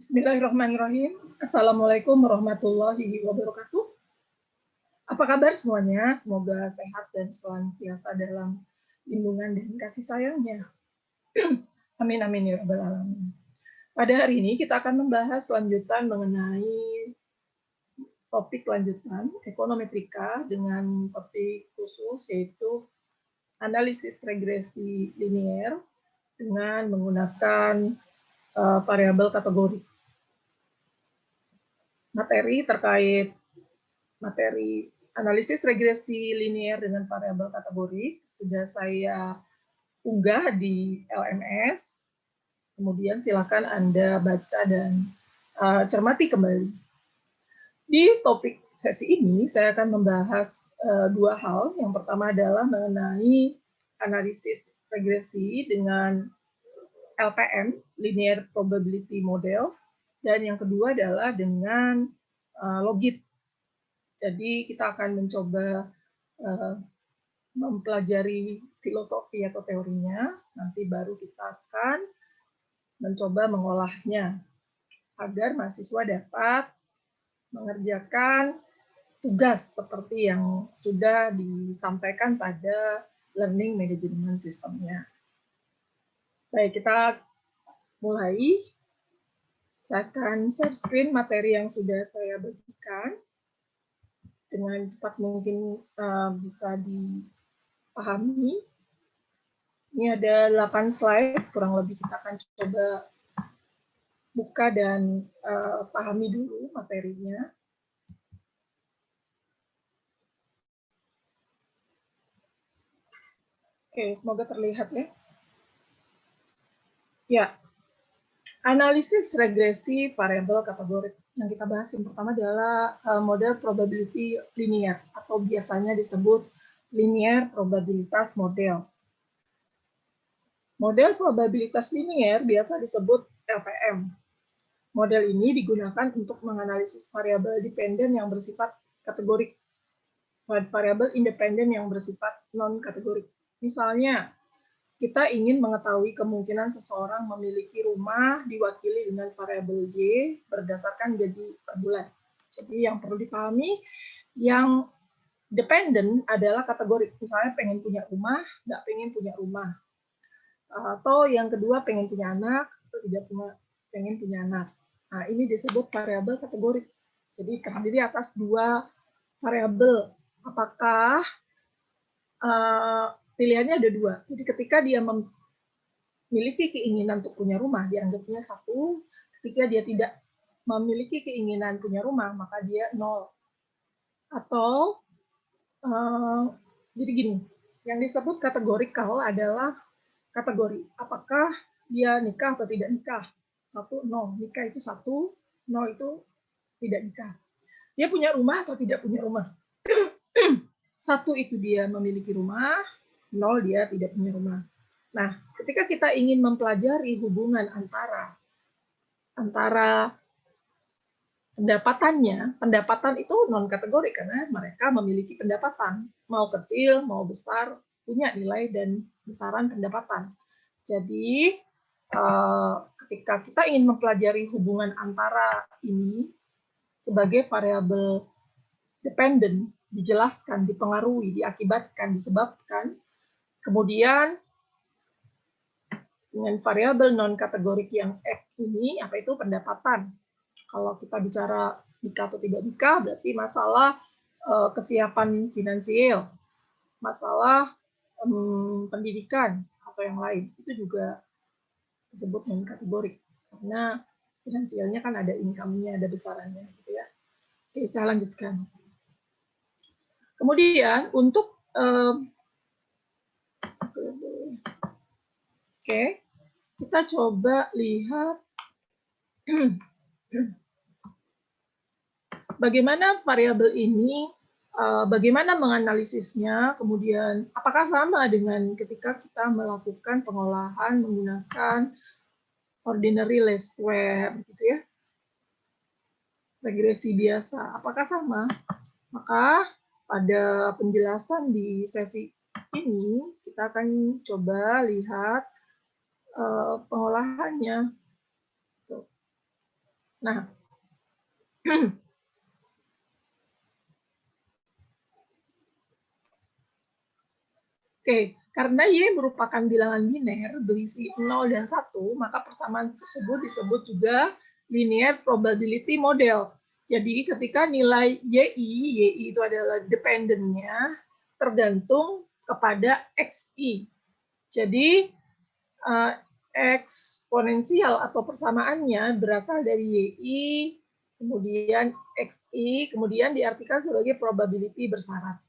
Bismillahirrahmanirrahim. Assalamualaikum warahmatullahi wabarakatuh. Apa kabar semuanya? Semoga sehat dan senantiasa dalam lindungan dan kasih sayangnya. Amin amin ya rabbal alamin. Pada hari ini kita akan membahas lanjutan mengenai topik lanjutan ekonometrika dengan topik khusus yaitu analisis regresi linier dengan menggunakan variabel kategori. Materi terkait materi analisis regresi linier dengan variabel kategori sudah saya unggah di LMS. Kemudian silakan Anda baca dan cermati kembali. Di topik sesi ini saya akan membahas dua hal. Yang pertama adalah mengenai analisis regresi dengan LPM, Linear Probability Model, dan yang kedua adalah dengan logit. Jadi kita akan mencoba mempelajari filosofi atau teorinya, nanti baru kita akan mencoba mengolahnya agar mahasiswa dapat mengerjakan tugas seperti yang sudah disampaikan pada learning management system-nya. Baik, kita mulai. Saya akan share screen materi yang sudah saya bagikan dengan cepat mungkin bisa dipahami. Ini ada 8 slide, kurang lebih kita akan coba buka dan pahami dulu materinya. Oke, semoga terlihat ya. Ya, analisis regresi variabel kategori. Yang kita bahas yang pertama adalah model probability linear atau biasanya disebut linear probabilitas model. Model probabilitas linear biasa disebut LPM. Model ini digunakan untuk menganalisis variabel dependen yang bersifat kategorik, variabel independen yang bersifat non-kategorik. Misalnya, kita ingin mengetahui kemungkinan seseorang memiliki rumah diwakili dengan variabel Y berdasarkan gaji per bulan. Jadi yang perlu dipahami, yang dependen adalah kategorik. Misalnya pengen punya rumah, nggak pengen punya rumah. Atau yang kedua pengen punya anak, atau tidak pengen punya anak. Nah, ini disebut variabel kategorik. Jadi terdiri atas dua variabel. Apakah pilihannya ada dua. Jadi ketika dia memiliki keinginan untuk punya rumah, dianggapnya 1. Ketika dia tidak memiliki keinginan punya rumah, maka dia 0. Atau jadi gini, yang disebut kategorikal adalah kategori. Apakah dia nikah atau tidak nikah? 1, 0. Nikah itu 1, 0 itu tidak nikah. Dia punya rumah atau tidak punya rumah? 1 itu dia memiliki rumah, 0 dia tidak punya rumah. Nah, ketika kita ingin mempelajari hubungan antara pendapatannya, pendapatan itu non-kategori karena mereka memiliki pendapatan, mau kecil, mau besar, punya nilai dan besaran pendapatan. Jadi, ketika kita ingin mempelajari hubungan antara ini sebagai variabel dependen, dijelaskan, dipengaruhi, diakibatkan, disebabkan, kemudian dengan variabel non-kategorik yang X ini, apa itu pendapatan. Kalau kita bicara nikah atau tidak nikah, berarti masalah kesiapan finansial, masalah pendidikan, atau yang lain. Itu juga disebut non-kategorik. Karena finansialnya kan ada income-nya, ada besarannya. Gitu ya. Oke, saya lanjutkan. Kemudian, untuk oke, kita coba lihat bagaimana variabel ini, bagaimana menganalisisnya, kemudian apakah sama dengan ketika kita melakukan pengolahan menggunakan ordinary least square, gitu ya, regresi biasa, apakah sama? Maka pada penjelasan di sesi ini, kita akan coba lihat pengolahannya. Nah, oke, karena Y merupakan bilangan biner berisi 0 dan 1, maka persamaan tersebut disebut juga linear probability model. Jadi ketika nilai YI itu adalah dependennya, tergantung kepada XI. Jadi eksponensial atau persamaannya berasal dari YI, kemudian XI, kemudian diartikan sebagai probability bersyarat.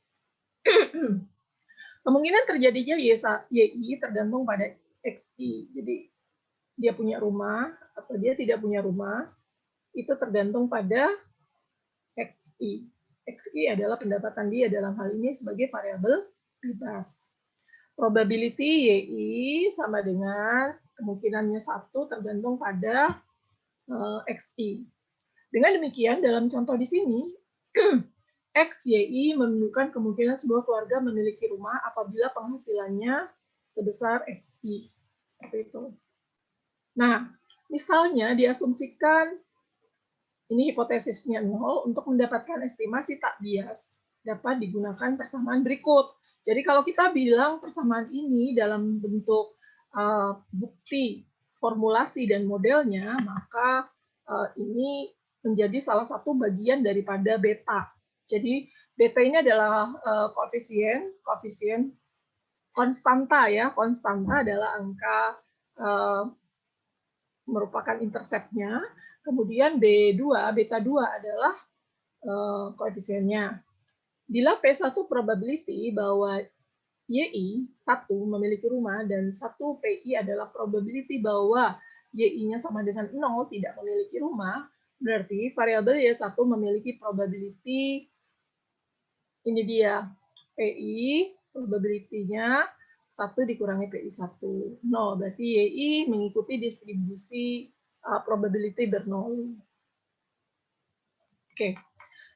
Kemungkinan terjadinya YI tergantung pada XI. Jadi dia punya rumah atau dia tidak punya rumah, itu tergantung pada XI. XI adalah pendapatan dia dalam hal ini sebagai variabel bebas. Probability YI sama dengan kemungkinannya 1 tergantung pada XI. Dengan demikian, dalam contoh di sini, XYI menunjukkan kemungkinan sebuah keluarga memiliki rumah apabila penghasilannya sebesar XI. Seperti itu. Nah, misalnya diasumsikan, ini hipotesisnya 0, untuk mendapatkan estimasi tak bias, dapat digunakan persamaan berikut. Jadi kalau kita bilang persamaan ini dalam bentuk bukti, formulasi, dan modelnya, maka ini menjadi salah satu bagian daripada beta. Jadi beta ini adalah koefisien konstanta ya. Konstanta adalah angka merupakan interseptnya. Kemudian beta 2 adalah koefisiennya. Bila P1 probability bahwa YI 1 memiliki rumah dan 1 PI adalah probability bahwa YI-nya sama dengan 0 tidak memiliki rumah, berarti variabel Y1 memiliki probability, ini dia PI, probability-nya 1 dikurangi PI1, 0. Berarti YI mengikuti distribusi probability bernol. Oke.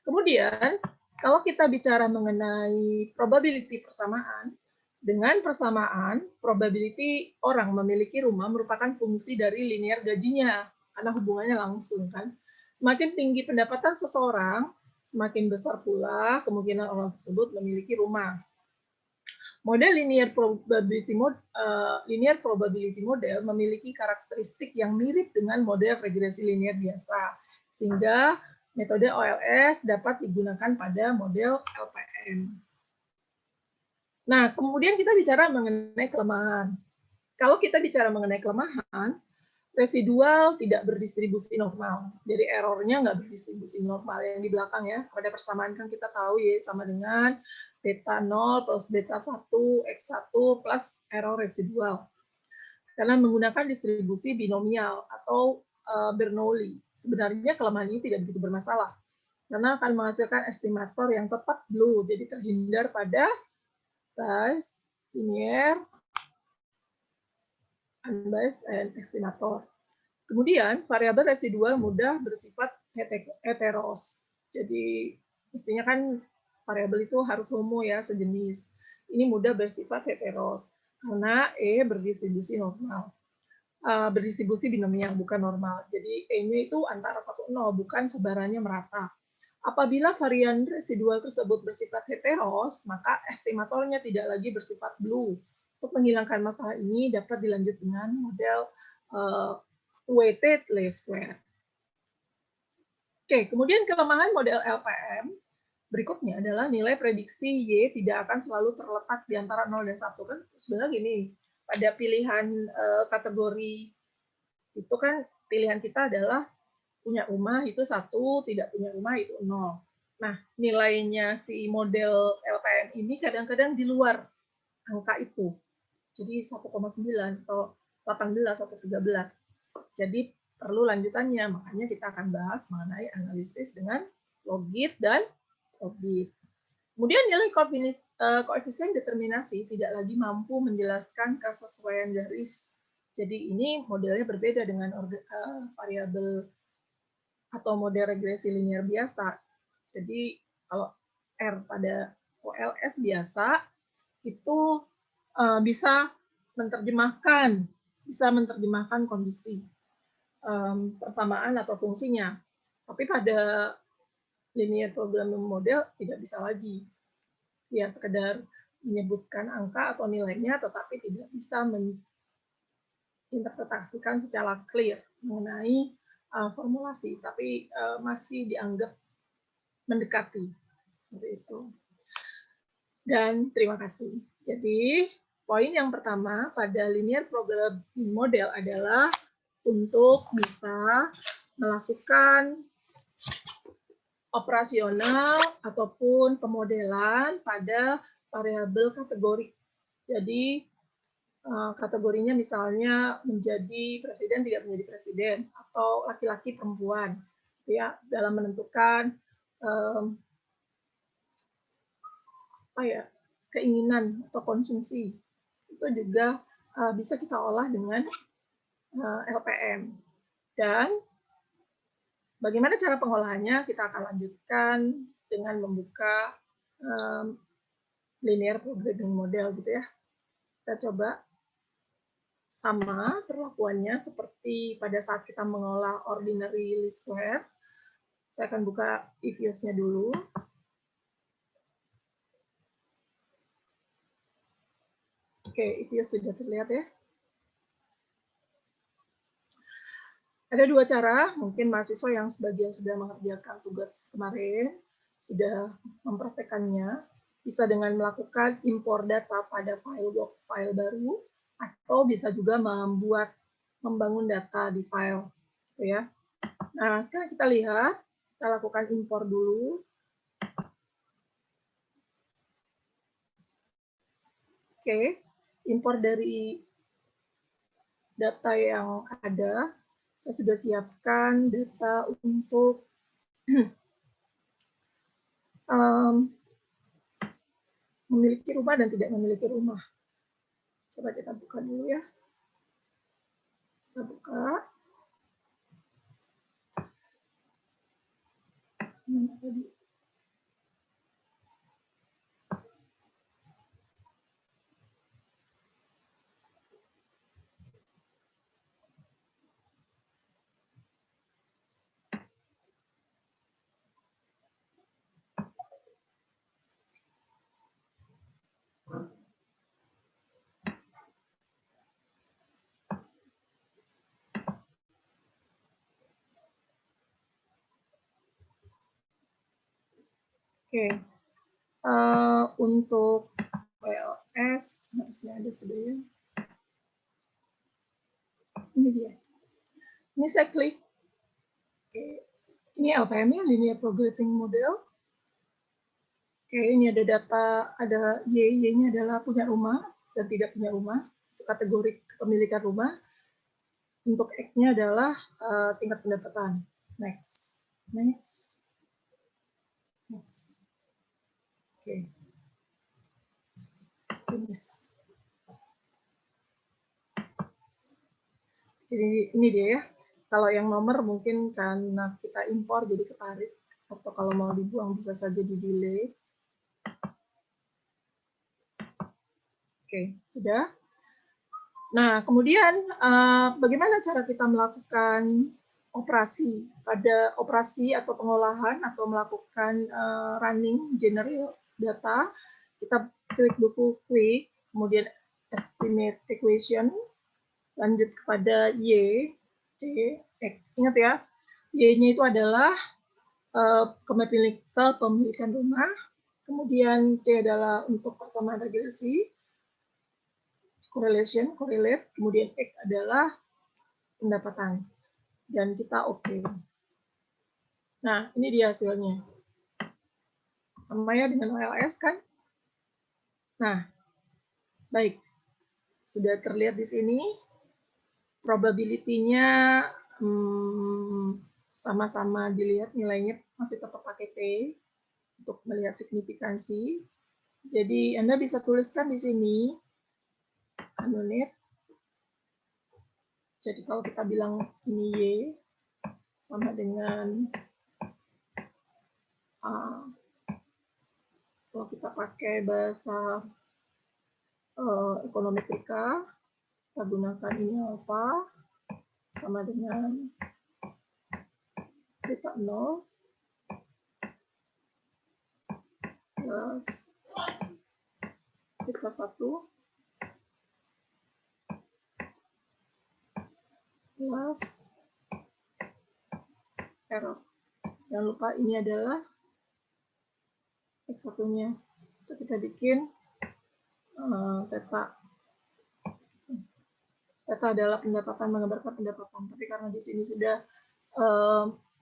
Kemudian, kalau kita bicara mengenai probability persamaan, dengan persamaan, probability orang memiliki rumah merupakan fungsi dari linear gajinya, karena hubungannya langsung kan. Semakin tinggi pendapatan seseorang, semakin besar pula kemungkinan orang tersebut memiliki rumah. Model linear probability model memiliki karakteristik yang mirip dengan model regresi linear biasa, sehingga metode OLS dapat digunakan pada model LPM. Nah, kemudian kita bicara mengenai kelemahan. Kalau kita bicara mengenai kelemahan, residual tidak berdistribusi normal. Jadi errornya nggak berdistribusi normal. Yang di belakang ya, pada persamaan kan kita tahu ya, sama dengan beta 0 plus beta 1, X1 plus error residual. Karena menggunakan distribusi binomial atau Bernoulli. Sebenarnya kelemahan ini tidak begitu bermasalah, karena akan menghasilkan estimator yang tepat blue, jadi terhindar pada bias, linear, unbiased, and estimator. Kemudian, variabel residual mudah bersifat heteros. Jadi, mestinya kan variabel itu harus homo ya, sejenis. Ini mudah bersifat heteros, karena E berdistribusi normal. Berdistribusi binomial, bukan normal. Jadi, E-nya itu antara 1, 0, bukan sebarannya merata. Apabila varian residual tersebut bersifat heteros, maka estimatornya tidak lagi bersifat blue. Untuk menghilangkan masalah ini dapat dilanjut dengan model weighted least square. Oke, kemudian kelemahan model LPM berikutnya adalah nilai prediksi Y tidak akan selalu terletak di antara 0 dan 1. Kan sebenarnya gini, pada pilihan kategori itu kan pilihan kita adalah punya rumah itu 1, tidak punya rumah itu 0. Nah, nilainya si model LPM ini kadang-kadang di luar angka itu. Jadi 1,9 atau 18 atau 13. Jadi perlu lanjutannya, makanya kita akan bahas mengenai analisis dengan logit dan logit. Kemudian nilai koefisien determinasi tidak lagi mampu menjelaskan kesesuaian garis. Jadi ini modelnya berbeda dengan variabel atau model regresi linear biasa. Jadi kalau R pada OLS biasa itu bisa menerjemahkan kondisi. persamaan atau fungsinya. Tapi pada linear programming model tidak bisa lagi. Ya sekedar menyebutkan angka atau nilainya, tetapi tidak bisa menginterpretasikan secara clear mengenai formulasi, tapi masih dianggap mendekati seperti itu. Dan terima kasih. Jadi poin yang pertama pada linear programming model adalah untuk bisa melakukan operasional ataupun pemodelan pada variabel kategori. Jadi kategorinya misalnya menjadi presiden, tidak menjadi presiden, atau laki-laki perempuan, ya, dalam menentukan keinginan atau konsumsi. Itu juga bisa kita olah dengan LPM. Dan bagaimana cara pengolahannya? Kita akan lanjutkan dengan membuka linear programming model gitu ya. Kita coba sama perlakuannya seperti pada saat kita mengolah ordinary least square. Saya akan buka if-use-nya dulu. Oke, if-use sudah terlihat ya. Ada dua cara, mungkin mahasiswa yang sebagian sudah mengerjakan tugas kemarin, sudah mempraktekannya, bisa dengan melakukan import data pada file baru, atau bisa juga membangun data di file. Ya. Nah, sekarang kita lihat, kita lakukan import dulu. Oke, import dari data yang ada, saya sudah siapkan data untuk memiliki rumah dan tidak memiliki rumah. Coba kita buka dulu ya. Kita buka. Mana tadi? Oke, untuk PLS harusnya ada sudah ya. Ini dia. Ini saya klik. Oke, ini LPM-nya, linear programming model. Oke, ini ada data, ada Y-nya adalah punya rumah dan tidak punya rumah. Kategori kepemilikan rumah. Untuk X-nya adalah tingkat pendapatan. Next. Next. Next. Oke. Finish. Jadi ini dia ya. Kalau yang nomor mungkin karena kita impor jadi ketarik. Atau kalau mau dibuang bisa saja di delay. Oke, sudah. Nah, kemudian bagaimana cara kita melakukan operasi pada operasi atau pengolahan atau melakukan running generate data? Kita klik buku quick, kemudian estimate equation, lanjut kepada Y, C, X. Ingat ya, Y-nya itu adalah kepemilikan rumah, kemudian C adalah untuk persamaan regresi, correlate, kemudian X adalah pendapatan. Dan kita oke. Nah, ini dia hasilnya. Sama ya dengan OLS kan? Nah, baik. Sudah terlihat di sini. Probability-nya sama-sama dilihat nilainya masih tetap pakai T untuk melihat signifikansi. Jadi Anda bisa tuliskan di sini unit. Jadi kalau kita bilang ini Y sama dengan kalau kita pakai bahasa ekonometrika, kita gunakan ini alpha sama dengan theta 0 plus theta 1 plus error. Jangan lupa ini adalah X1-nya. Kita bikin theta. Theta adalah pendapatan, menggambarkan pendapatan. Tapi karena di sini sudah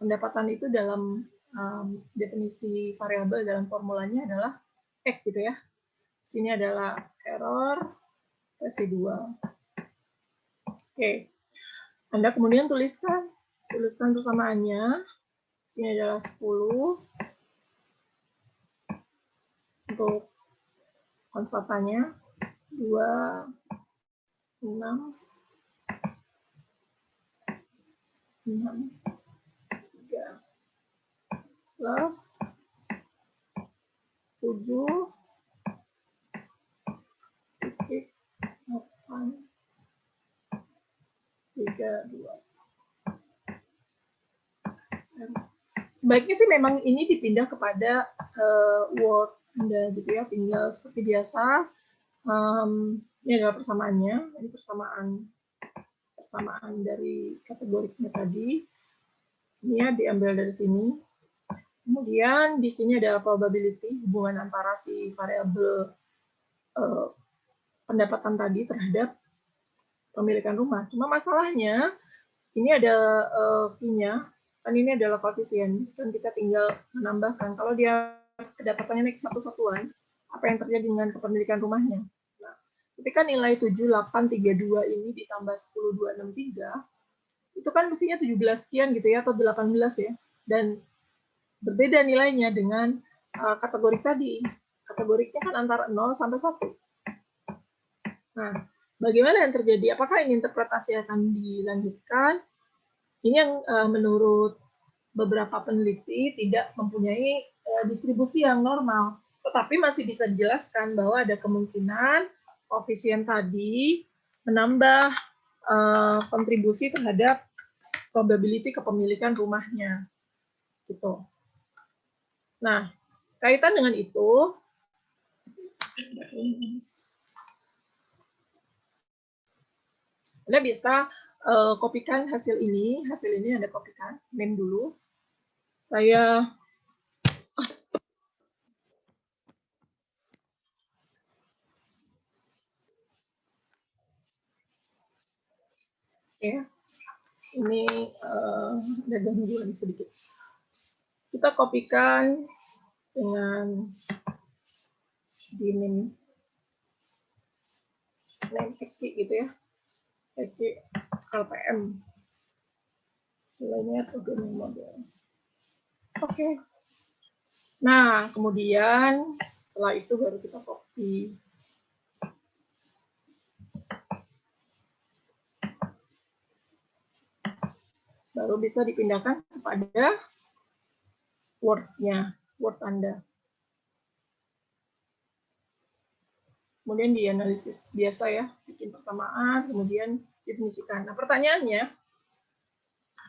pendapatan itu dalam definisi variabel dalam formulanya adalah X gitu ya. Di sini adalah error residual. Oke. Anda kemudian tuliskan persamaannya. Di sini adalah 10 untuk konstantannya 2, 6, 3 plus 7 titik 8 3 2. Sebaiknya sih memang ini dipindah kepada Word Anda gitu ya, tinggal seperti biasa. Ini adalah persamaannya, ini persamaan dari kategoriknya tadi. Ini ya diambil dari sini. Kemudian di sini adalah probability, hubungan antara si variabel pendapatan tadi terhadap pemilikan rumah. Cuma masalahnya ini ada Q-nya, kan ini adalah koefisien, dan kita tinggal menambahkan. Kalau dia kedapatannya naik satu-satuan, apa yang terjadi dengan kepemilikan rumahnya? Nah, ketika nilai 7832 ini ditambah 10263, itu kan mestinya 17 sekian gitu ya, atau 18 ya. Dan berbeda nilainya dengan kategori tadi. Kategoriknya kan antara 0 sampai 1. Nah, bagaimana yang terjadi? Apakah ini interpretasi akan dilanjutkan? Ini yang menurut beberapa peneliti tidak mempunyai distribusi yang normal, tetapi masih bisa dijelaskan bahwa ada kemungkinan koefisien tadi menambah kontribusi terhadap probability kepemilikan rumahnya. Gitu. Nah, kaitan dengan itu, Anda bisa kopikan hasil ini Anda kopikan, name dulu. Saya ya, ini ada gangguan sedikit. Kita kopikan dengan di name Eki gitu ya, Eki LPM. Nilainya programming model. Oke. Nah, kemudian setelah itu baru kita copy. Baru bisa dipindahkan kepada Word-nya, Word Anda. Kemudian dianalisis biasa ya, bikin persamaan, kemudian definisikan. Nah, pertanyaannya,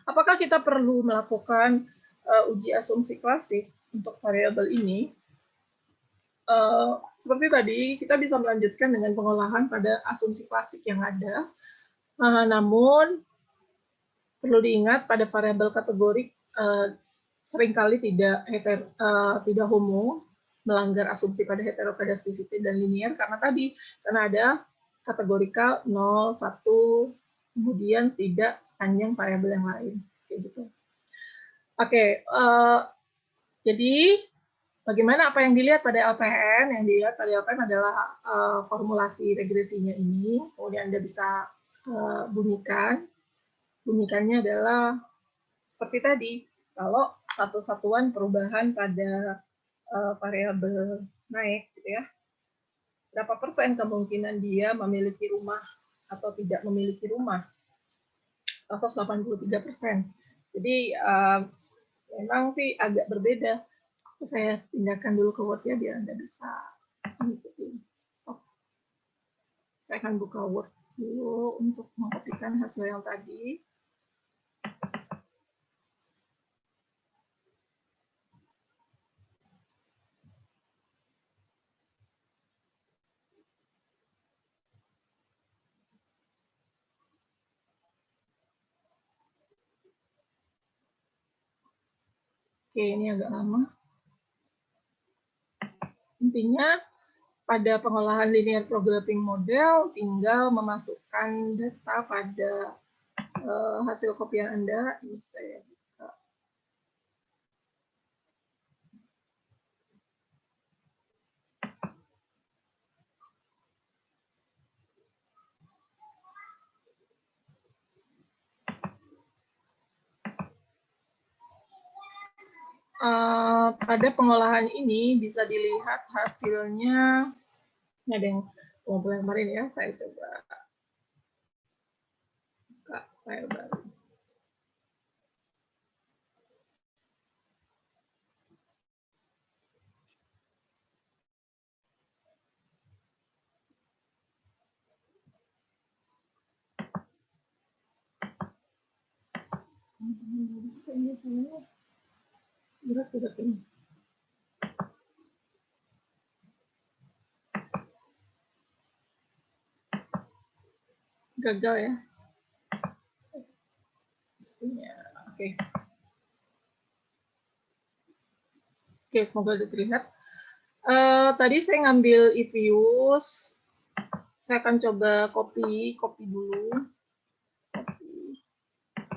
apakah kita perlu melakukan uji asumsi klasik untuk variabel ini? Seperti tadi, kita bisa melanjutkan dengan pengolahan pada asumsi klasik yang ada. Namun, perlu diingat pada variabel kategorik seringkali tidak homo, melanggar asumsi pada heterokedasticity dan linear karena ada kategorikal 0, 1, kemudian tidak sepanjang variabel yang lain. Kayak gitu. Oke, jadi bagaimana apa yang dilihat pada LPM? Yang dilihat pada LPM adalah formulasi regresinya ini, kemudian Anda bisa bunyikan. Bunyikannya adalah seperti tadi, kalau satu satuan perubahan pada variabel naik, gitu ya, berapa persen kemungkinan dia memiliki rumah atau tidak memiliki rumah? 183%. Jadi memang sih agak berbeda. Saya pindahkan dulu ke Word ya, biar Anda bisa mengikuti. Stop. Saya akan buka Word dulu untuk mengkopikan hasil yang tadi. Oke, ini agak lama. Intinya, pada pengolahan linear programming model, tinggal memasukkan data pada hasil kopian Anda. Ini saya buka. Pada pengolahan ini bisa dilihat hasilnya. Ini ada yang ngobrol kemarin ya, saya coba buka file baru. Berat tidak ini. Gagal ya. Pastinya. Oke. Oke, semoga sudah terlihat. Tadi saya ngambil Evius. Saya akan coba copy dulu.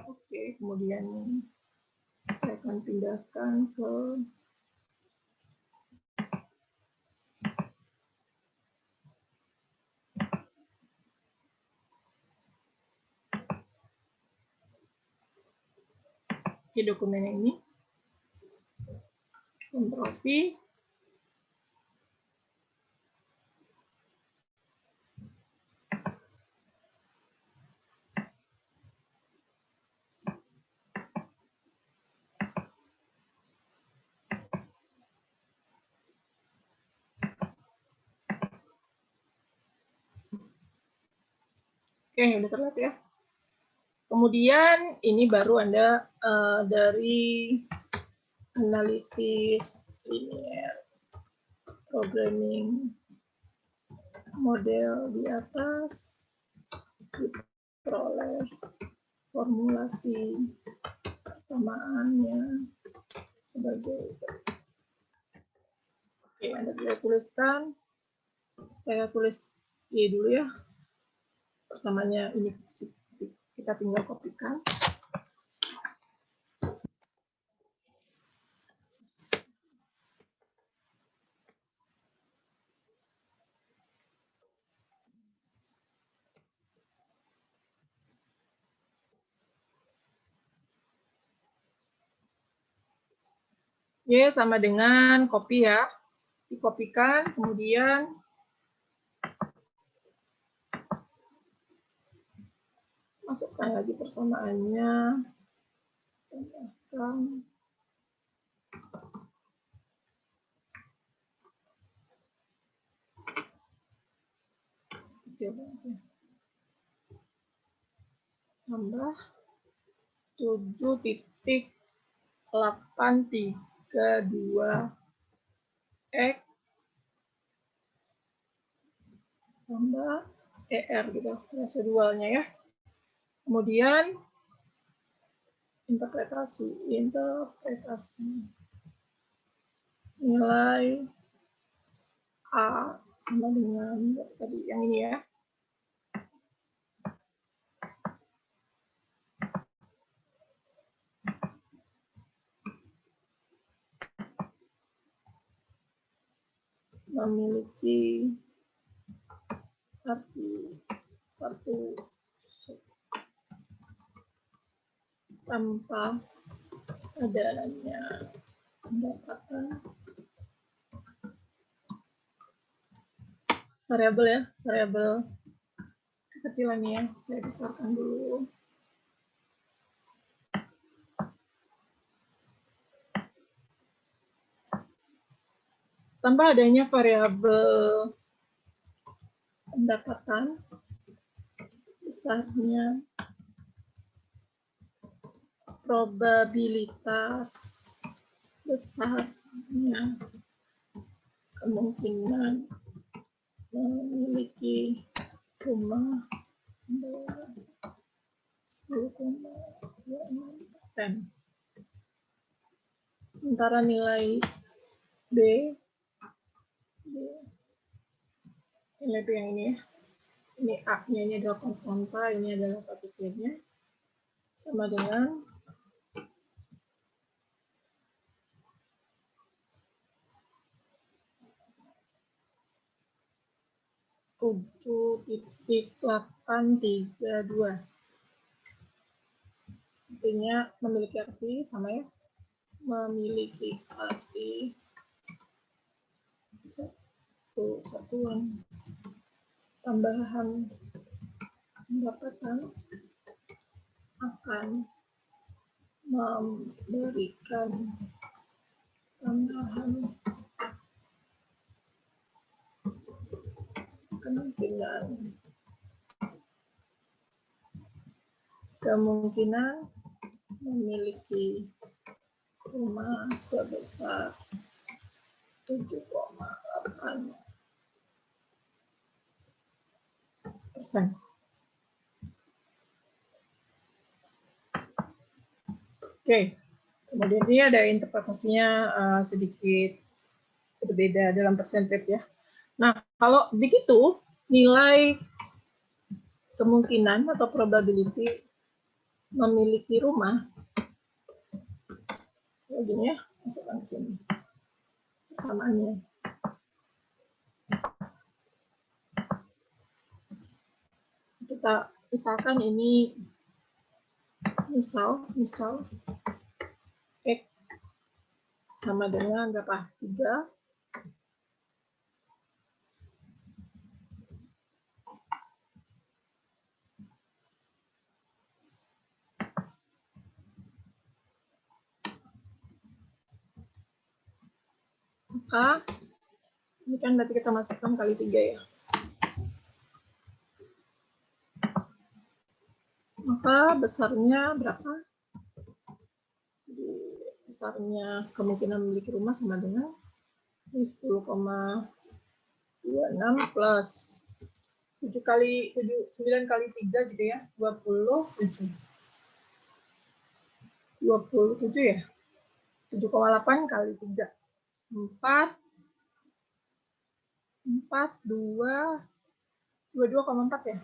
Oke, kemudian saya akan pindahkan ke dokumen yang ini. Ctrl V. Oke, udah terlihat ya. Kemudian ini baru Anda dari analisis linear programming model di atas diperoleh formulasi persamaannya sebagai. Oke, Anda bisa tuliskan. Saya tulis Y dulu ya. Persamaannya ini kita tinggal kopikan. Y sama dengan copy ya. Dikopikan, kemudian masukkan lagi persamaannya. Tambahkan. Tambah 7.832 X tambah ER gitu, residualnya ya. Kemudian interpretasi nilai A sama dengan tadi yang ini ya. Memiliki arti satu tanpa adanya pendapatan variabel ya, variabel kekecilannya ya, saya besarkan dulu. Tanpa adanya variabel pendapatan, besarnya probabilitas besarnya kemungkinan memiliki rumah 10,26%. Sementara nilai B nilai B yang ini ya. Ini A-nya ini adalah konstanta, ini adalah koefisiennya. Sama dengan 7,832. Artinya memiliki arti sama ya. Memiliki arti satu satuan tambahan pendapatan akan memberikan tambahan kemungkinan memiliki rumah sebesar 7,8%. Oke, kemudian ini ada interpretasinya sedikit berbeda dalam persentage ya. Nah, kalau begitu nilai kemungkinan atau probability memiliki rumah, begini ya, masukkan ke sini persamaannya. Kita misalkan ini misal X sama dengan berapa? 3. Maka ini kan berarti kita masukkan kali 3 ya. Maka besarnya berapa? Besarnya kemungkinan memiliki rumah sama dengan 10,26 plus 9 kali 3 gitu ya, 27. 27 ya. 7,8 kali 3. 4 22,4 ya.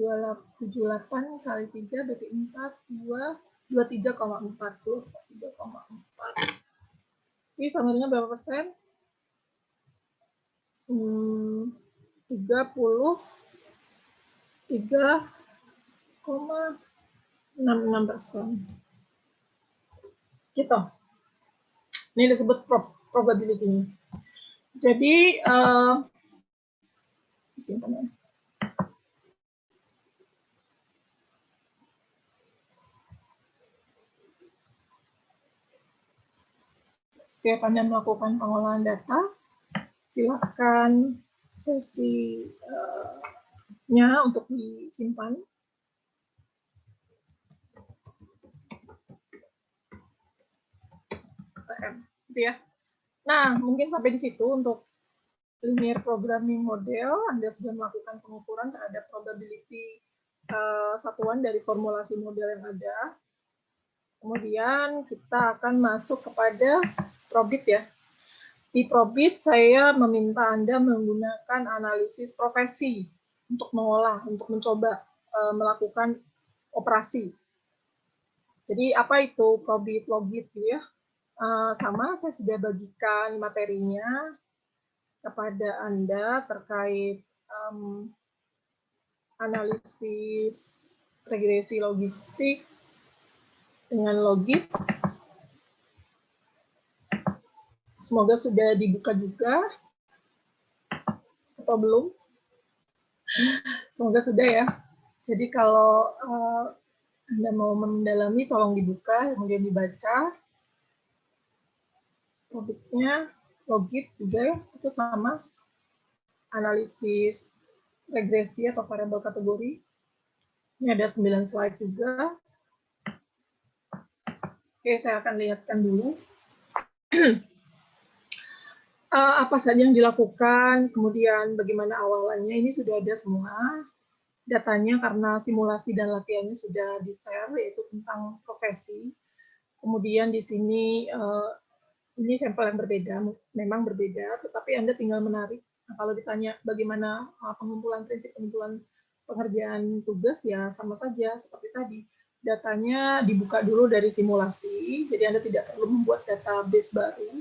78 kali 3 berarti 23,4. Ini sama dengan berapa persen? 33,66%. Gitu. Ini disebut probability-nya. Jadi, simpan ya. Setiap Anda melakukan pengolahan data, silakan sesinya untuk disimpan. Gitu ya. Nah, mungkin sampai di situ untuk linear programming model. Anda sudah melakukan pengukuran terhadap probability satuan dari formulasi model yang ada. Kemudian kita akan masuk kepada probit ya. Di probit saya meminta Anda menggunakan analisis profesi untuk mengolah, untuk mencoba melakukan operasi. Jadi apa itu probit, logit gitu ya? Sama saya sudah bagikan materinya kepada Anda terkait analisis regresi logistik dengan logit. Semoga sudah dibuka juga atau belum. Semoga sudah ya. Jadi kalau Anda mau mendalami tolong dibuka, kemudian dibaca. Topiknya logit juga ya, itu sama analisis regresi atau variabel kategori. Ini ada 9 slide juga. Oke, saya akan lihatkan dulu. Apa saja yang dilakukan, kemudian bagaimana awalannya, ini sudah ada semua datanya karena simulasi dan latihannya sudah di-share, yaitu tentang profesi. Kemudian di sini ini sampel yang berbeda, memang berbeda, tetapi Anda tinggal menarik. Nah, kalau ditanya bagaimana prinsip pengumpulan pengerjaan tugas, ya sama saja seperti tadi. Datanya dibuka dulu dari simulasi, jadi Anda tidak perlu membuat database baru,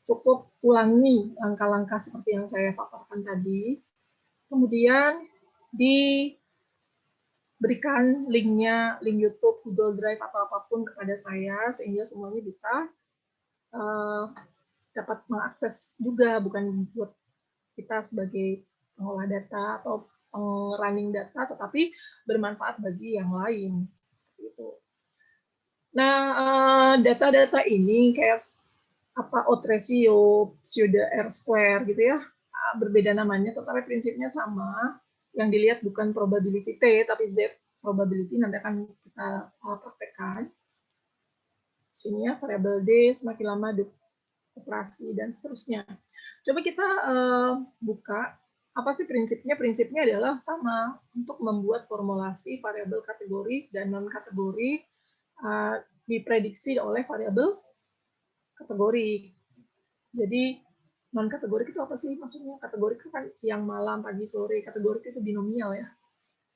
cukup ulangi langkah-langkah seperti yang saya paparkan tadi. Kemudian diberikan linknya, link YouTube, Google Drive, atau apapun kepada saya, sehingga semuanya bisa dapat mengakses juga, bukan buat kita sebagai pengolah data atau running data, tetapi bermanfaat bagi yang lain. Seperti itu. Nah, data-data ini kayak odds ratio, pseudo R-square gitu ya, berbeda namanya, tetapi prinsipnya sama. Yang dilihat bukan probability T, tapi Z probability, nanti akan kita praktekkan. Sini ya, variabel D semakin lama operasi, dan seterusnya. Coba kita buka, apa sih prinsipnya? Prinsipnya adalah sama, untuk membuat formulasi variabel kategori dan non-kategori diprediksi oleh variabel kategori. Jadi, non-kategorik itu apa sih maksudnya? Kategorik itu kan siang, malam, pagi, sore. Kategorik itu binomial ya.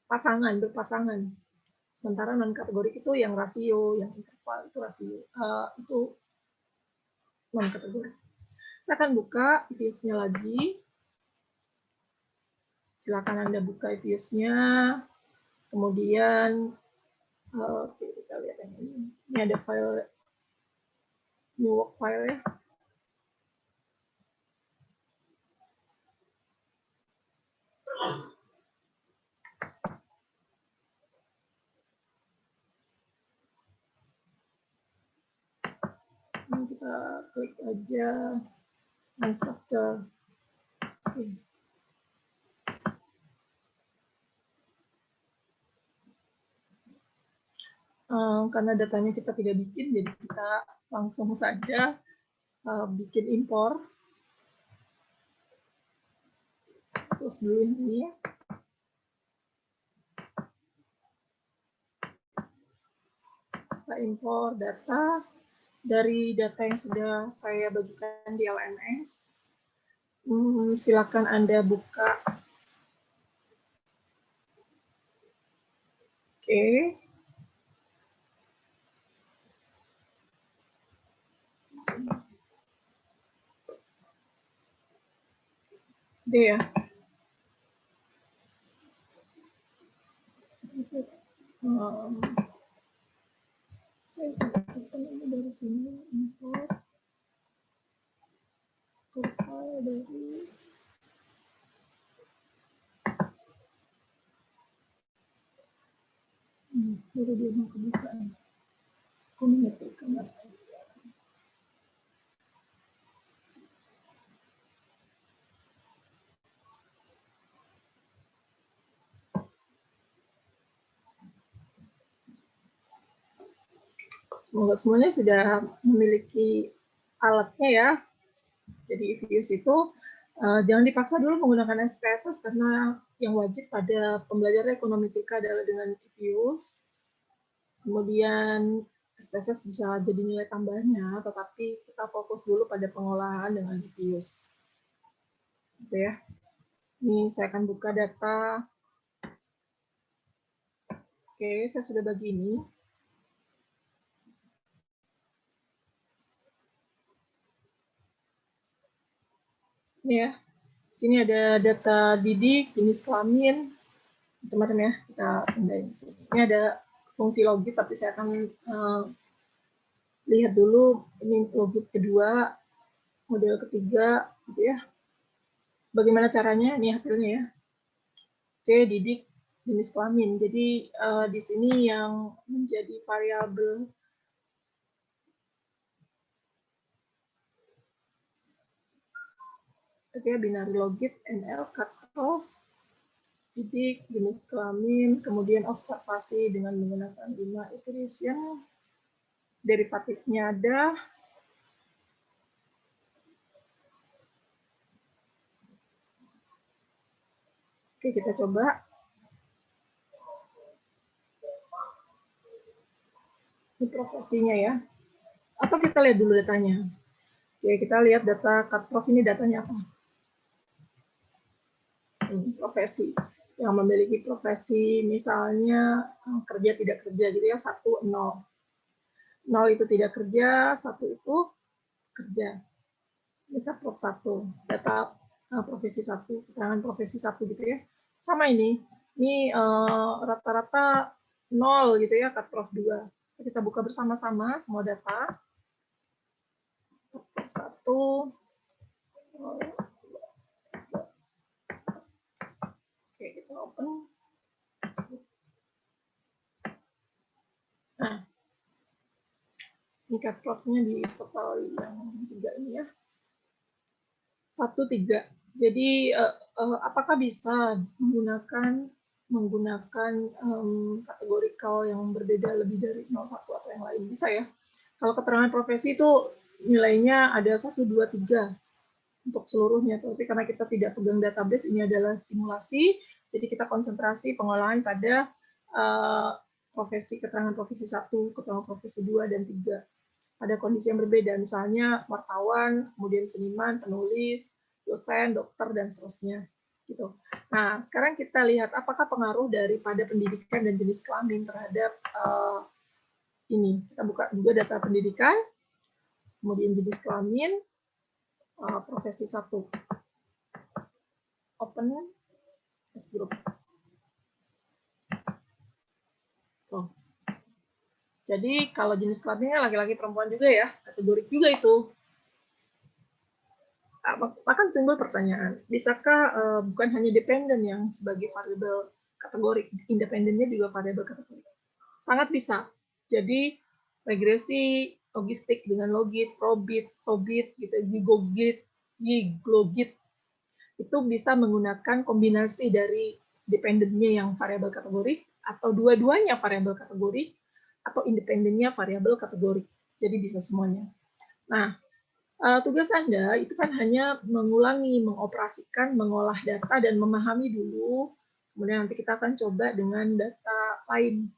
Pasangan, berpasangan. Sementara non-kategorik itu yang rasio, yang interval, itu rasio. Itu non-kategorik. Saya akan buka views-nya lagi. Silakan Anda buka views-nya. Kemudian, oke, kita lihat yang ini. Ini ada file, new work file ya. Ini kita klik aja structure. Oke. Karena datanya kita tidak bikin, jadi kita langsung saja bikin impor. Terus dulu ini ya. Kita impor data dari data yang sudah saya bagikan di LMS. Silakan Anda buka. Oke. D ya. Saya tekan ini dari sini, import file dari baru dia mau kebukaan. Komunikasikan. Semoga semuanya sudah memiliki alatnya ya. Jadi views itu jangan dipaksa dulu menggunakan SPSS, karena yang wajib pada pembelajaran ekonomi TIK adalah dengan views. Kemudian SPSS bisa jadi nilai tambahnya, tetapi kita fokus dulu pada pengolahan dengan views. Gitu ya. Ini saya akan buka data. Oke, saya sudah bagi ini. Ini ya, sini ada data didik, jenis kelamin, macam-macam ya. Kita pindahin di sini. Ini ada fungsi logit, tapi saya akan lihat dulu ini logit kedua, model ketiga, gitu ya. Bagaimana caranya? Ini hasilnya ya. C, didik, jenis kelamin. Jadi di sini yang menjadi variabel binary logit, NL, cutoff, didik, jenis kelamin, kemudian observasi dengan menggunakan 5 iteration, derivatifnya ada, oke kita coba. Ini profesinya ya. Atau kita lihat dulu datanya. Oke, kita lihat data cut prof ini datanya apa? Ini profesi. Yang memiliki profesi misalnya kerja tidak kerja gitu ya, 1, 0. 0 itu tidak kerja, 1 itu kerja. Kita prof 1, data profesi 1, keterangan profesi 1 gitu ya. Sama ini rata-rata 0 gitu ya, cut prof 2. Kita buka bersama-sama semua data. Prof 1. Oke, kita open. Nah, ini cut prof-nya di total yang 3 ini ya. 1, 3. Jadi apakah bisa menggunakan kategorikal yang berbeda lebih dari 01 atau yang lain? Bisa ya. Kalau keterangan profesi itu nilainya ada 1, 2, 3 untuk seluruhnya. Tapi karena kita tidak pegang database, ini adalah simulasi, jadi kita konsentrasi pengolahan pada keterangan profesi 1, keterangan profesi 2, dan 3. Pada kondisi yang berbeda, misalnya wartawan, kemudian seniman, penulis, dosen, dokter, dan seterusnya. Gitu. Nah, sekarang kita lihat apakah pengaruh daripada pendidikan dan jenis kelamin terhadap ini. Kita buka juga data pendidikan, kemudian jenis kelamin, profesi 1. Open S group. Tuh. Jadi kalau jenis kelaminnya laki-laki perempuan juga ya, kategori juga itu. Akan timbul pertanyaan, bisakah bukan hanya dependen yang sebagai variabel kategori, independennya juga variabel kategori? Sangat bisa. Jadi regresi logistik dengan logit, probit, tobit, gitu, gigogit, giglogit, itu bisa menggunakan kombinasi dari dependennya yang variabel kategori, atau dua-duanya variabel kategori, atau independennya variabel kategori. Jadi bisa semuanya. Nah, tugas Anda itu kan hanya mengulangi, mengoperasikan, mengolah data, dan memahami dulu. Kemudian nanti kita akan coba dengan data lain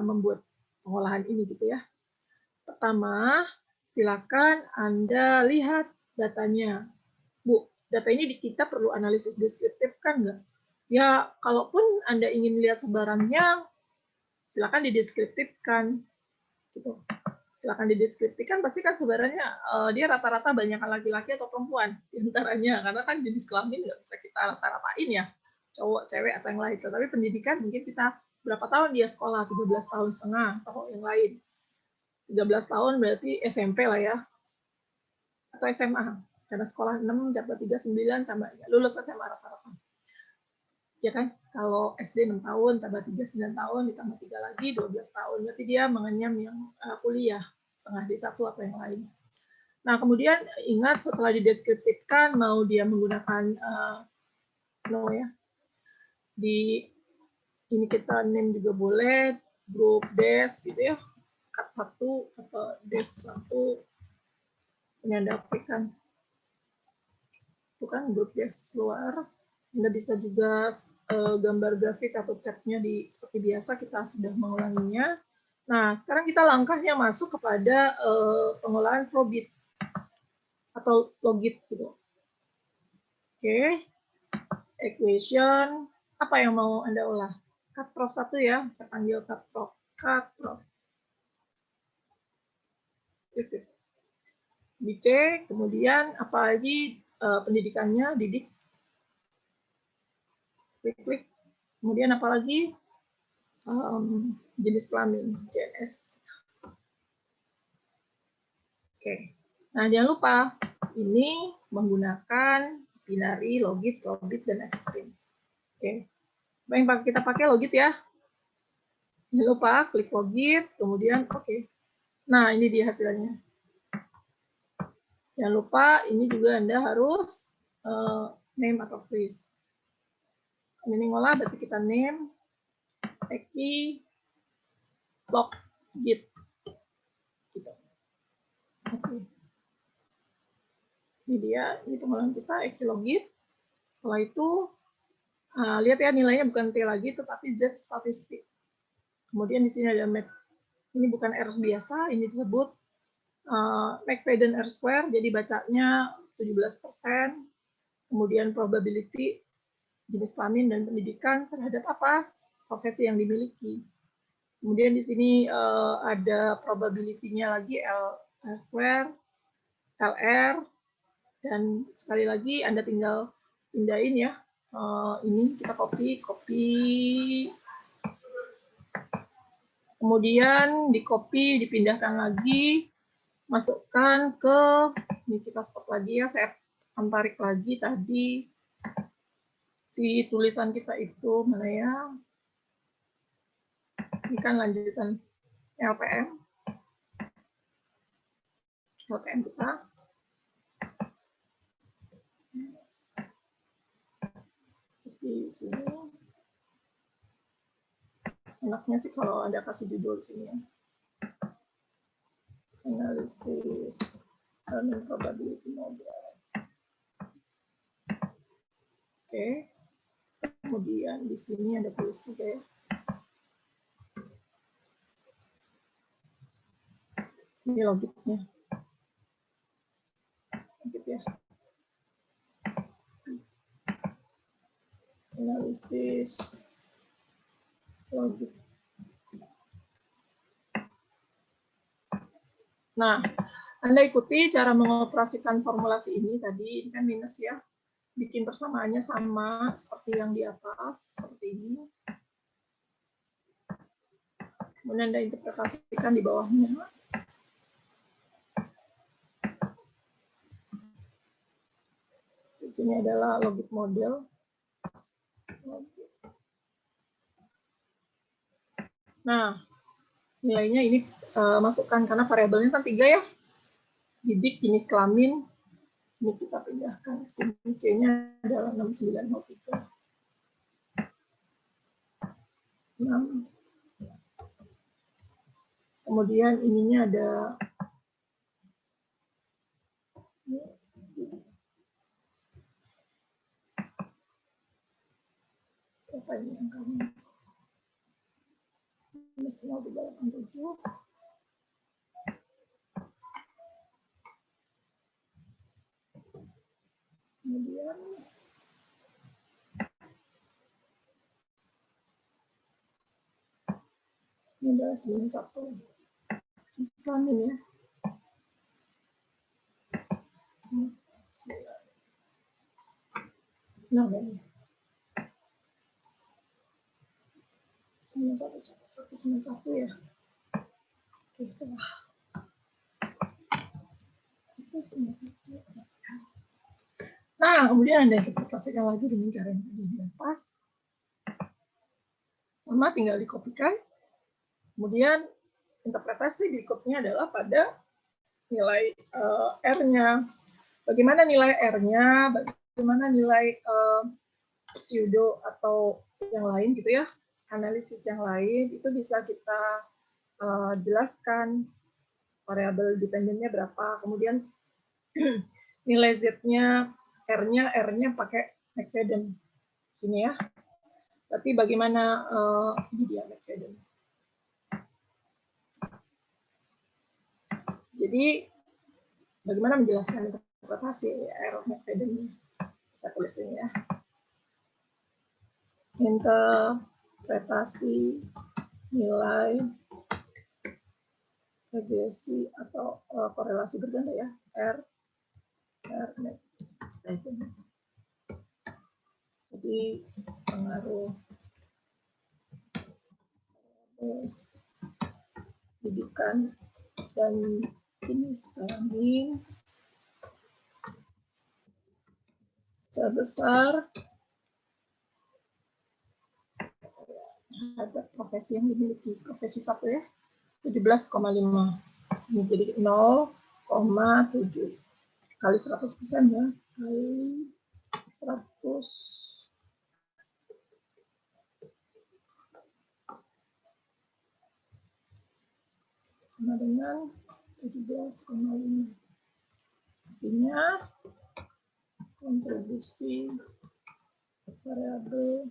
membuat pengolahan ini gitu ya. Pertama, silakan Anda lihat datanya. Bu, data ini kita perlu analisis deskriptif kan nggak? Ya, kalaupun Anda ingin lihat sebarannya, silakan dideskriptifkan. Gitu. Silakan dideskripsikan, pasti kan sebenarnya dia rata-rata banyak laki-laki atau perempuan diantaranya, karena kan jenis kelamin nggak bisa kita rata-ratain ya, cowok, cewek, atau yang lain. Tapi pendidikan mungkin kita berapa tahun dia sekolah, 13 tahun setengah, atau yang lain. 13 tahun berarti SMP lah ya, atau SMA, karena sekolah 6, dapat 3, 9, tambah lulus SMA rata-rata. Ya kan, kalau SD 6 tahun, tambah 3, 9 tahun, ditambah 3 lagi, 12 tahun. Berarti dia mengenyam yang kuliah, setengah D1 atau yang lain. Nah, kemudian ingat setelah dideskriptifkan, mau dia menggunakan no ya, di ini kita name juga boleh, grup des gitu ya, cut 1 atau des 1, ini Anda aplikasikan. Itu kan grup des luar. Anda bisa juga gambar grafik atau chatnya seperti biasa, kita sudah mengulanginya. Nah, sekarang kita langkahnya masuk kepada pengolahan probit atau logit gitu. Oke, equation, apa yang mau Anda olah? Cut prof 1 ya, saya panggil cut prof. Cut prof. Dicek, kemudian apa lagi pendidikannya, didik. Klik. Kemudian apa lagi? Jenis kelamin, JNS. Oke. Nah, jangan lupa, ini menggunakan binary, logit, probit, dan ekstrim. Oke. Yang kita pakai logit ya. Jangan lupa, klik logit, kemudian oke. Nah, ini dia hasilnya. Jangan lupa, ini juga Anda harus name atau freeze. Ini ngolah, berarti kita name, eki, log, git. Gitu. Oke. Ini dia, ini pengolahan kita, eki, log, git. Setelah itu, lihat ya nilainya bukan T lagi, tetapi Z statistik. Kemudian di sini ada map. Ini bukan R biasa, ini disebut McFadden R-square, jadi bacanya 17%. Kemudian probability jenis kelamin dan pendidikan terhadap apa? Profesi yang dimiliki. Kemudian di sini ada probability-nya lagi R-square, LR, dan sekali lagi Anda tinggal pindahin ya. Ini kita copy. Kemudian di copy, dipindahkan lagi, masukkan ke, ini kita stop lagi ya, saya akan tarik lagi tadi si tulisan kita itu, mana ya? Ini kan lanjutan LPM kita. Di sini. Enaknya sih kalau Anda kasih judul di sini ya. Analysis learning probability model. Oke. Kemudian di sini ada tulis juga ya. Ini logiknya. Logik ya. Analisis logik. Nah, Anda ikuti cara mengoperasikan formulasi ini tadi, ini kan minus ya. Bikin persamaannya sama seperti yang di atas, seperti ini. Kemudian Anda interpretasikan di bawahnya. Di sini adalah logik model. Nah, nilainya ini masukkan karena variabelnya kan 3 ya. Didik, jenis kelamin. Ini kita pindahkan ke sini. C-nya adalah 6903. 6. Kemudian ininya ada apa ini yang kamu minus 0,87. Kemudian ini adalah 91. Kelamin ya. 9. Nah, ini. 191 ya. Oke, salah. 191. Nah, kemudian Anda interpretasikan lagi dengan cara yang tadi di atas. Sama, tinggal dikopikan. Kemudian interpretasi berikutnya adalah pada nilai R-nya. Bagaimana nilai R-nya, bagaimana nilai pseudo atau yang lain gitu ya, analisis yang lain, itu bisa kita jelaskan variabel dependennya berapa, kemudian nilai Z-nya, R-nya pakai McFadden sini ya. Berarti bagaimana ini dia McFadden. Jadi bagaimana menjelaskan interpretasi R McFadden-nya? Saya tulis ini ya. Interpretasi nilai regresi atau korelasi berganda ya, R McFadden. Jadi pengaruh didikan dan jenis kelamin sebesar terhadap profesi yang dimiliki. Profesi 1 ya, 17,5. Ini jadi 0,7 kali 100% ya, kali 100 sama dengan 17,5. Artinya kontribusi variabel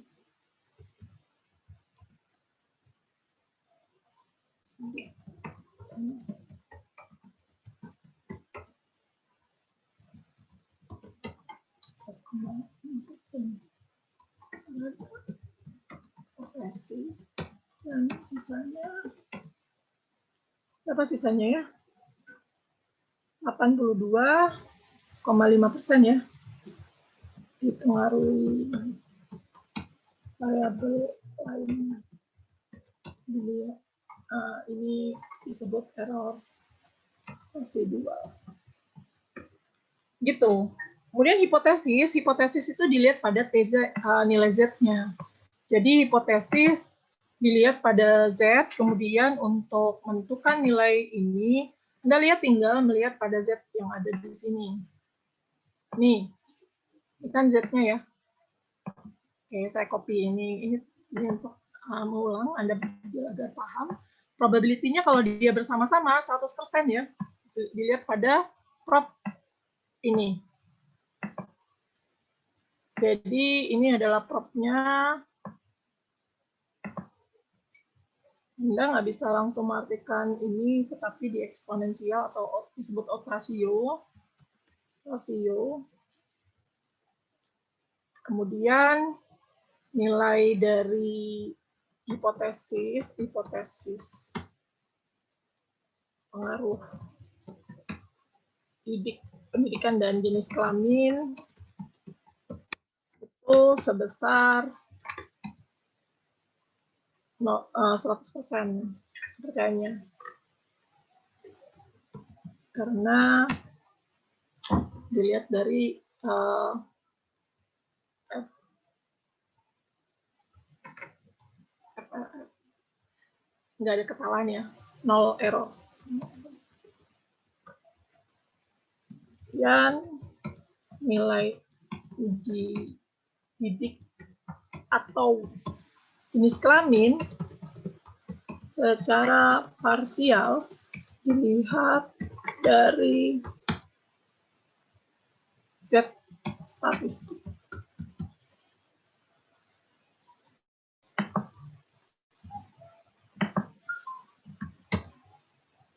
Operasi dan sisanya berapa sisanya ya? 82,5% ya, dipengaruhi variabel lainnya. Ini disebut error residual. Gitu. Kemudian hipotesis itu dilihat pada nilai Z-nya. Jadi hipotesis dilihat pada Z, kemudian untuk menentukan nilai ini, Anda tinggal melihat pada Z yang ada di sini. Nih, ini kan Z-nya ya. Oke, saya copy ini untuk mengulang, Anda agar paham. Probability-nya kalau dia bersama-sama 100% ya. Dilihat pada prop ini. Jadi ini adalah prop-nya. Anda nggak bisa langsung mengartikan ini, tetapi di eksponensial atau disebut rasio. Kemudian nilai dari hipotesis pengaruh pendidikan dan jenis kelamin itu sebesar 100% percayanya. Karena dilihat dari nggak ada kesalahan ya, 0 error. Dan nilai uji didik atau jenis kelamin secara parsial dilihat dari Z statistik.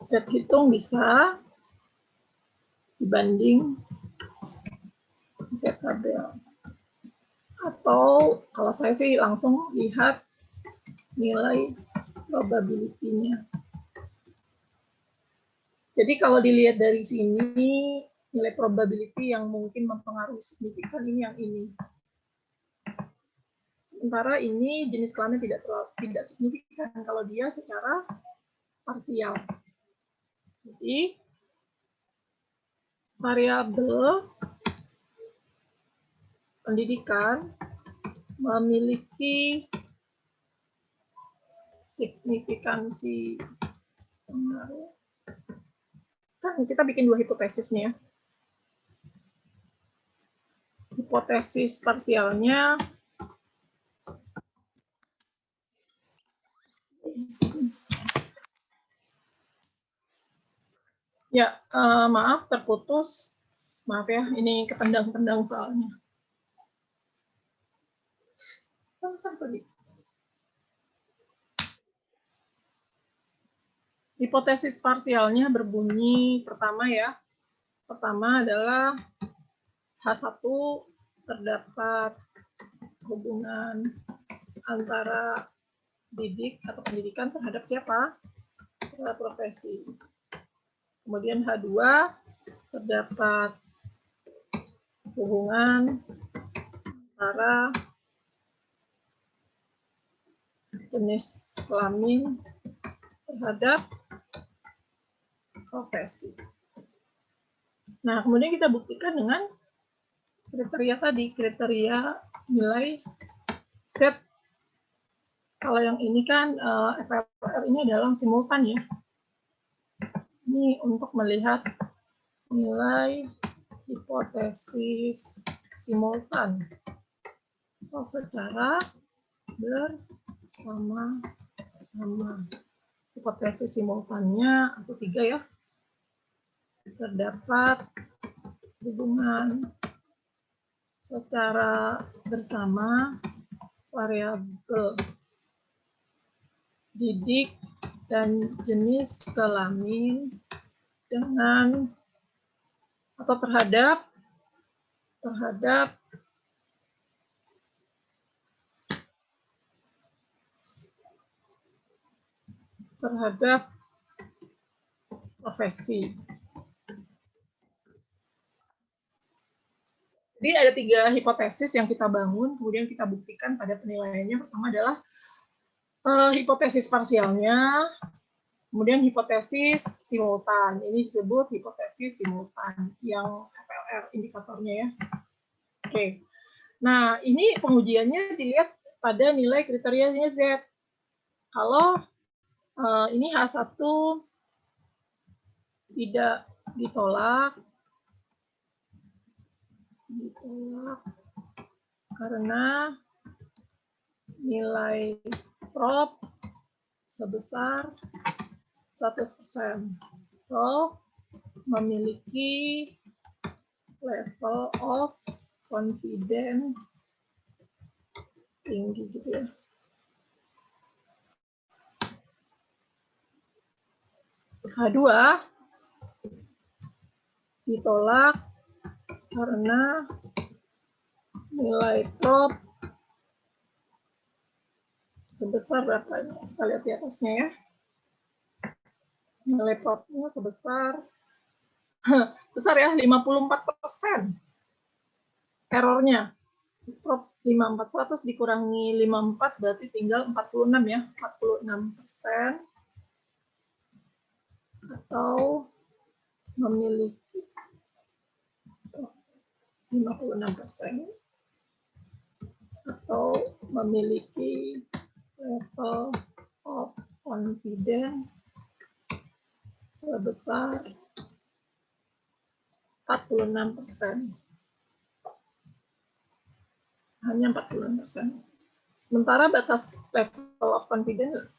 Z hitung bisa dibanding Z tabel. Atau kalau saya sih langsung lihat nilai probability-nya. Jadi kalau dilihat dari sini, nilai probability yang mungkin mempengaruhi signifikan ini yang ini. Sementara ini jenis kelamin tidak signifikan kalau dia secara parsial. Jadi variabel pendidikan memiliki signifikansi pengaruh. Kan kita bikin 2 hipotesis nih ya. Hipotesis parsialnya ya, maaf terputus. Maaf ya, ini ketendang-tendang soalnya. Hipotesis parsialnya berbunyi pertama ya. Pertama adalah H1 terdapat hubungan antara didik atau pendidikan terhadap siapa? Terhadap profesi. Kemudian H2 terdapat hubungan antara jenis kelamin terhadap profesi. Nah, kemudian kita buktikan dengan kriteria tadi, kriteria nilai Z. Kalau yang ini kan FRR ini adalah simultan ya. Ini untuk melihat nilai hipotesis simultan atau secara bersama-sama. Hipotesis simultannya atau 3 ya. Terdapat hubungan secara bersama variabel didik dan jenis kelamin dengan atau terhadap profesi. Jadi ada 3 hipotesis yang kita bangun, kemudian kita buktikan pada penilaiannya. Pertama adalah hipotesis parsialnya, kemudian hipotesis simultan. Ini disebut hipotesis simultan yang FLR indikatornya ya. Oke. Nah, ini pengujiannya dilihat pada nilai kriterianya Z. Kalau ini H1 tidak ditolak karena nilai prop sebesar 100% atau memiliki level of confidence tinggi gitu ya. H2 ditolak karena nilai prop sebesar berapa ini? Kita lihat di atasnya ya. Nilai propnya sebesar besar ya, 54%. Errornya. Prop 54, 100 dikurangi 54 berarti tinggal 46 ya. 46%. Atau memiliki 56% atau memiliki level of confidence sebesar 46%. Hanya 46%. Sementara batas level of confidence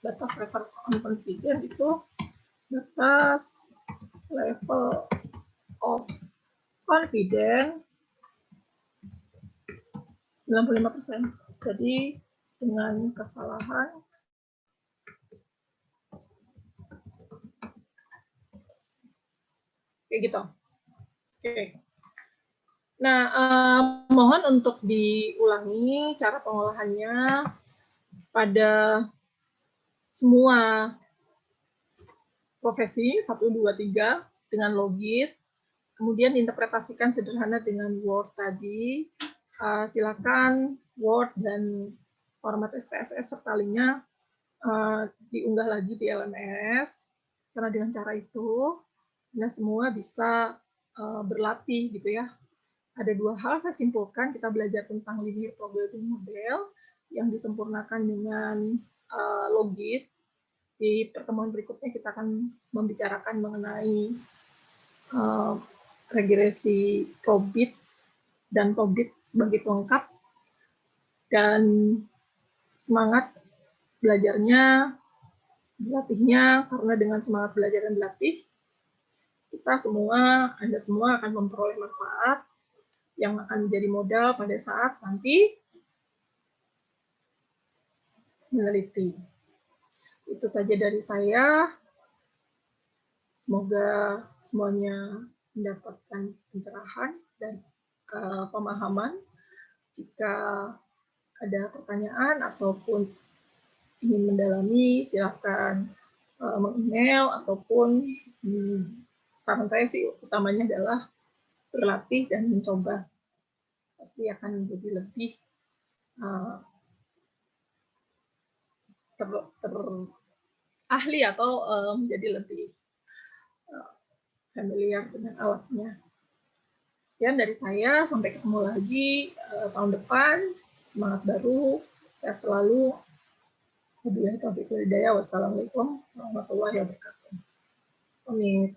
itu batas level of confidence 95%. Jadi dengan kesalahan kayak gitu. Oke. Nah, mohon untuk diulangi cara pengolahannya pada semua profesi 1, 2, 3 dengan logit. Kemudian interpretasikan sederhana dengan Word tadi. Silakan Word dan format SPSS serta linknya diunggah lagi di LMS. Karena dengan cara itu, Anda semua bisa berlatih gitu ya. Ada 2 hal saya simpulkan, kita belajar tentang linear probability model yang disempurnakan dengan logit. Di pertemuan berikutnya kita akan membicarakan mengenai regresi probit dan tobit sebagai pelengkap. Dan semangat belajarnya, berlatihnya, karena dengan semangat belajar dan berlatih, kita semua, Anda semua akan memperoleh manfaat yang akan menjadi modal pada saat nanti meneliti. Itu saja dari saya. Semoga semuanya mendapatkan pencerahan dan pemahaman. Jika ada pertanyaan ataupun ingin mendalami, silakan meng-email ataupun saran saya sih utamanya adalah berlatih dan mencoba. Pasti akan menjadi lebih ahli atau menjadi lebih familiar dengan alatnya. Sekian dari saya, sampai ketemu lagi tahun depan. Semangat baru, sehat selalu. Wabillahi taufiq wal hidayah. Wassalamualaikum warahmatullahi wabarakatuh. Amin.